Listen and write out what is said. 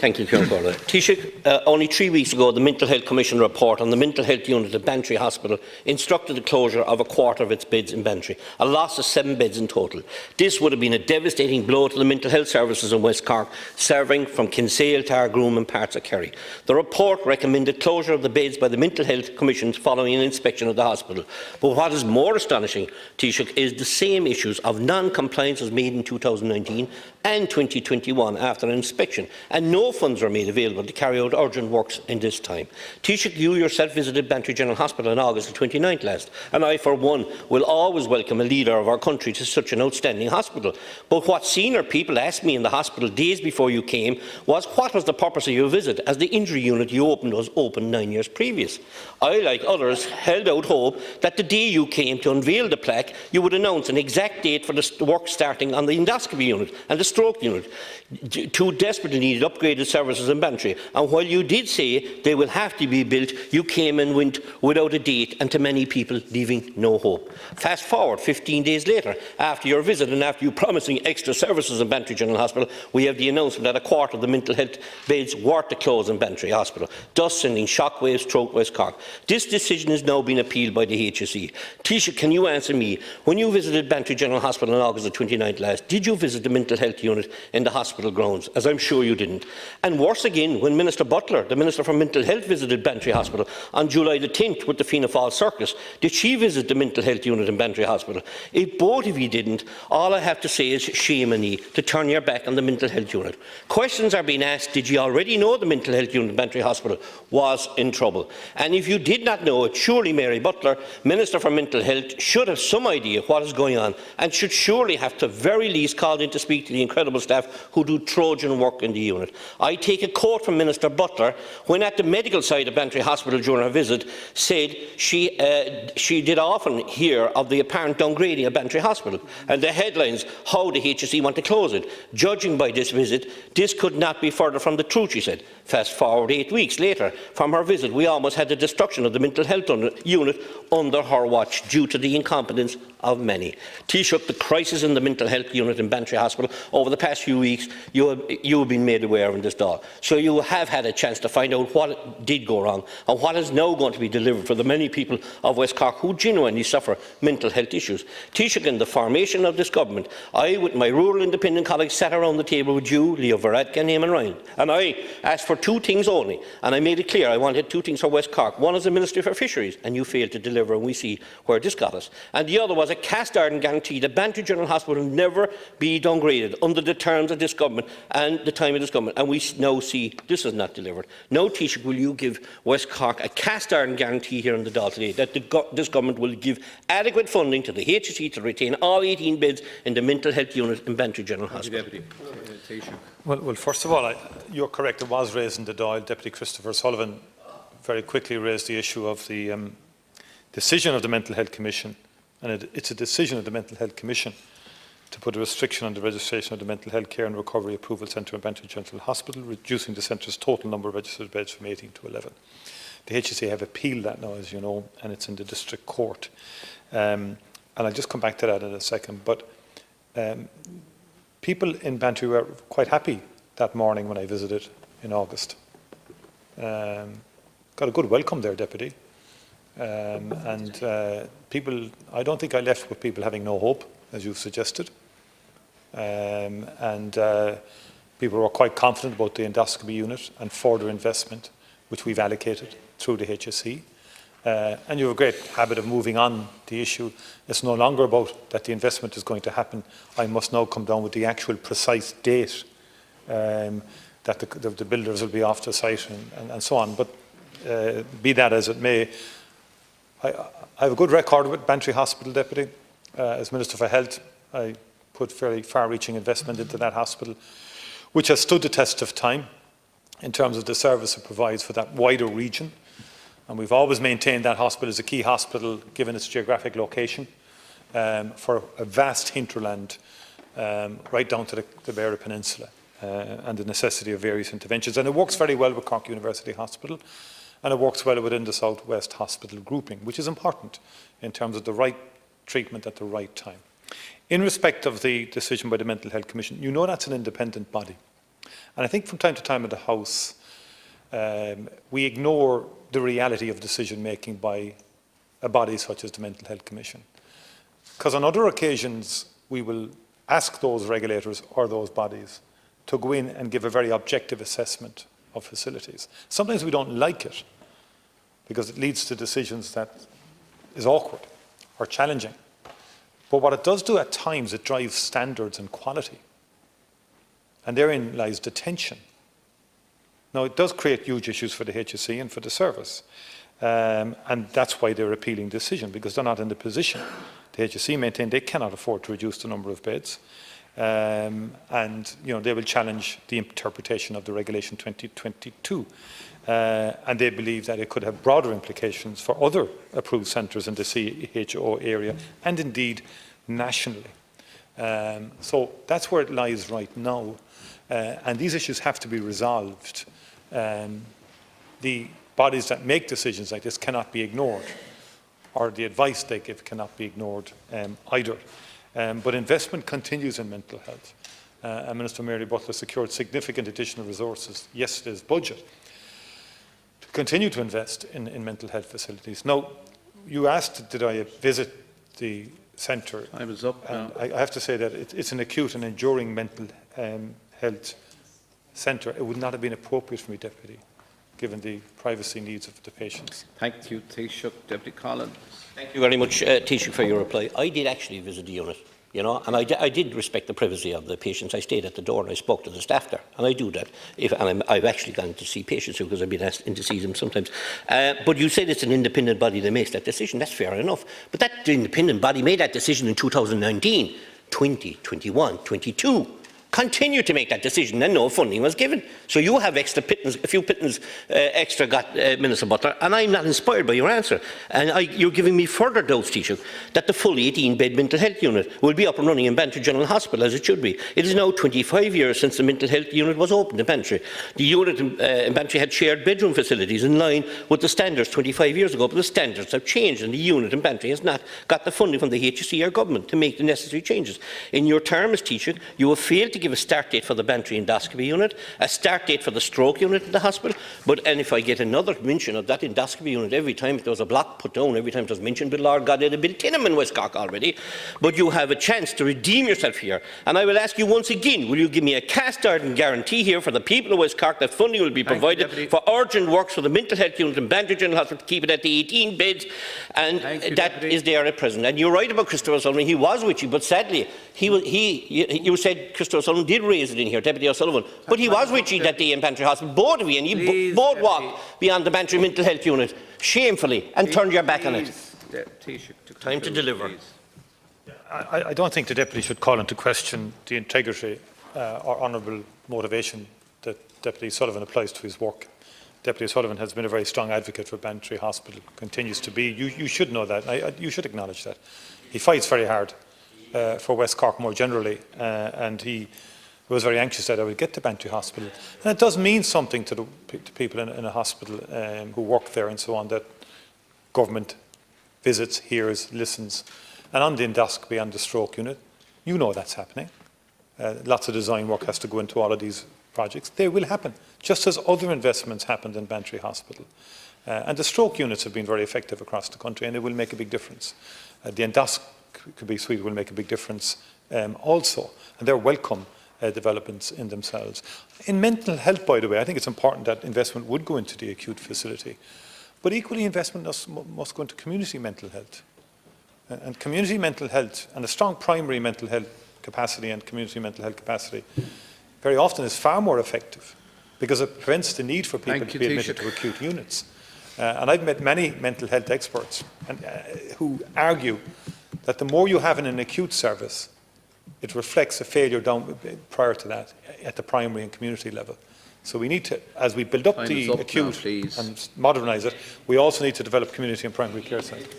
Thank you, Colonel. Taoiseach, only 3 weeks ago, the Mental Health Commission report on the mental health unit at Bantry Hospital instructed the closure of a quarter of its beds in Bantry, a loss of 7 beds in total. This would have been a devastating blow to the mental health services in West Cork, serving from Kinsale to Argroom and parts of Kerry. The report recommended closure of the beds by the Mental Health Commission following an inspection of the hospital. But what is more astonishing, Taoiseach, is the same issues of non-compliance was made in 2019 and 2021 after an inspection, and no funds were made available to carry out urgent works in this time. Taoiseach, you yourself visited Bantry General Hospital on August 29th last, and I, for one, will always welcome a leader of our country to such an outstanding hospital. But what senior people asked me in the hospital days before you came was, what was the purpose of your visit, as the injury unit you opened was opened 9 years previous? I, like others, held out hope that the day you came to unveil the plaque, you would announce an exact date for the work starting on the endoscopy unit and the stroke unit, two desperately needed upgraded services in Bantry. And while you did say they will have to be built, you came and went without a date, and to many people leaving no hope. Fast forward 15 days later, after your visit and after you promising extra services in Bantry General Hospital, we have the announcement that a quarter of the mental health beds were to close in Bantry Hospital, thus sending shockwaves throughout West Cork. This decision is now being appealed by the HSE. Taoiseach, can you answer me? When you visited Bantry General Hospital on August the 29th last, did you visit the mental health unit in the hospital grounds? As I'm sure you didn't. And worse again, when Minister Butler, the Minister for Mental Health, visited Bantry Hospital on July the 10th with the Fianna Fáil Circus, did she visit the mental health unit in Bantry Hospital? If both of you didn't, all I have to say is shame on you to turn your back on the mental health unit. Questions are being asked, did you already know the mental health unit in Bantry Hospital was in trouble? And if you did not know it, surely Mary Butler, Minister for Mental Health, should have some idea what is going on, and should surely have to very least called in to speak to the incredible staff who do Trojan work in the unit. I take a quote from Minister Butler, when at the medical side of Bantry Hospital during her visit, said she did often hear of the apparent downgrading of Bantry Hospital, and the headlines, how the HSE want to close it. Judging by this visit, this could not be further from the truth, she said. Fast forward 8 weeks later from her visit, we almost had the destruction of the mental health unit under her watch due to the incompetence of many. Taoiseach, the crisis in the mental health unit in Bantry Hospital over the past few weeks, you have been made aware of in this Dáil. So you have had a chance to find out what did go wrong and what is now going to be delivered for the many people of West Cork who genuinely suffer mental health issues. Taoiseach, in the formation of this government, I, with my rural independent colleagues, sat around the table with you, Leo Varadkar and Eamon Ryan, and I asked for 2 things only, and I made it clear I wanted 2 things for West Cork. One is the Ministry for Fisheries, and you failed to deliver, and we see where this got us. And the other was a cast-iron guarantee that Bantry General Hospital will never be downgraded under the terms of this government and the time of this government, and we now see this is not delivered. Now, Taoiseach, will you give West Cork a cast-iron guarantee here in the Dáil today that this government will give adequate funding to the HSE to retain all 18 beds in the mental health unit in Bantry General Hospital? Well, first of all, you're correct, it was raised in the Dáil. Deputy Christopher Sullivan very quickly raised the issue of the decision of the Mental Health Commission, and it's a decision of the Mental Health Commission to put a restriction on the registration of the Mental Health Care and Recovery Approval Centre in Bantry General Hospital, reducing the centre's total number of registered beds from 18 to 11. The HSE have appealed that now, as you know, and it's in the District Court. And I'll just come back to that in a second. But people in Bantry were quite happy that morning when I visited in August. Got a good welcome there, Deputy. People, I don't think I left with people having no hope, as you've suggested. People were quite confident about the endoscopy unit and further investment, which we've allocated through the HSE. And you have a great habit of moving on the issue. It's no longer about that the investment is going to happen. I must now come down with the actual precise date that the builders will be off the site and so on. But be that as it may, I have a good record with Bantry Hospital, Deputy. As Minister for Health, I put fairly far-reaching investment into that hospital, which has stood the test of time in terms of the service it provides for that wider region. And we've always maintained that hospital as a key hospital, given its geographic location, for a vast hinterland right down to the Beara Peninsula, and the necessity of various interventions. And it works very well with Cork University Hospital, and it works well within the South West Hospital grouping, which is important in terms of the right treatment at the right time. In respect of the decision by the Mental Health Commission, you know that's an independent body. And I think from time to time in the House, we ignore the reality of decision-making by a body such as the Mental Health Commission. Because on other occasions, we will ask those regulators or those bodies to go in and give a very objective assessment of facilities. Sometimes we don't like it because it leads to decisions that is awkward or challenging. But what it does do at times, it drives standards and quality. And therein lies the tension. Now, it does create huge issues for the HSE and for the service. And that's why they're appealing the decision, because they're not in the position. The HSE maintain they cannot afford to reduce the number of beds. And they will challenge the interpretation of the Regulation 2022. And they believe that it could have broader implications for other approved centres in the CHO area and indeed nationally. So that's where it lies right now. And these issues have to be resolved. The bodies that make decisions like this cannot be ignored, or the advice they give cannot be ignored either. But investment continues in mental health. And Minister Mary Butler secured significant additional resources yesterday's budget to continue to invest in mental health facilities. Now, you asked, did I visit the centre? I was up. I have to say that it's an acute and enduring mental health centre. It would not have been appropriate for me, Deputy, given the privacy needs of the patients. Thank you, Taoiseach. Deputy Collins. Thank you very much, Taoiseach, for your reply. I did actually visit the unit, and I did respect the privacy of the patients. I stayed at the door and I spoke to the staff there, and I do that. I've actually gone to see patients because I've been asked in to see them sometimes. But you said it's an independent body that makes that decision. That's fair enough. But that independent body made that decision in 2019, 20, 21, 22. Continue to make that decision, and no funding was given. So you have extra pittance, a few pittance extra got, Minister Butler, and I'm not inspired by your answer. And you're giving me further doubts, Taoiseach, that the full 18-bed mental health unit will be up and running in Bantry General Hospital as it should be. It is now 25 years since the mental health unit was opened in Bantry. The unit in Bantry had shared bedroom facilities in line with the standards 25 years ago, but the standards have changed, and the unit in Bantry has not got the funding from the HSE or government to make the necessary changes. In your term as Taoiseach, you have failed to give a start date for the Bantry endoscopy unit, a start date for the stroke unit in the hospital, and if I get another mention of that endoscopy unit every time there was a block put down, every time it was mentioned, but Lord God, they'd have built 10 in West Cork already. But you have a chance to redeem yourself here, and I will ask you once again, will you give me a cast-iron guarantee here for the people of West Cork that funding will be provided for urgent works for the mental health unit in Bantry General Hospital to keep it at the 18 beds, and that is there at present. And you're right about Christopher O'Sullivan, he was with you, but sadly, you said Christopher O'Sullivan did raise it in here, Deputy O'Sullivan, but he was with you that day in Bantry Hospital, both of you, and you both walked beyond the Bantry mental health unit shamefully and turned your back on it. Time to deliver. I don't think the Deputy should call into question the integrity or honourable motivation that Deputy Sullivan applies to his work. Deputy Sullivan has been a very strong advocate for Bantry Hospital, continues to be. You should know that, you should acknowledge that. He fights very hard for West Cork more generally, and he was very anxious that I would get to Bantry Hospital. And it does mean something to the people in a hospital who work there and so on, that government visits, hears, listens. And on the endoscopy and the stroke unit, you know that's happening. Lots of design work has to go into all of these projects. They will happen, just as other investments happened in Bantry Hospital. And the stroke units have been very effective across the country, and they will make a big difference. The endoscopy suite will make a big difference also, and they're welcome developments in themselves. In mental health, by the way, I think it's important that investment would go into the acute facility, but equally investment must go into community mental health. And community mental health, and a strong primary mental health capacity and community mental health capacity, very often is far more effective because it prevents the need for people to be admitted to acute units. And I've met many mental health experts who argue that the more you have in an acute service, it reflects a failure down prior to that at the primary and community level. So we need to, as we build up the acute and modernise it, we also need to develop community and primary care centres.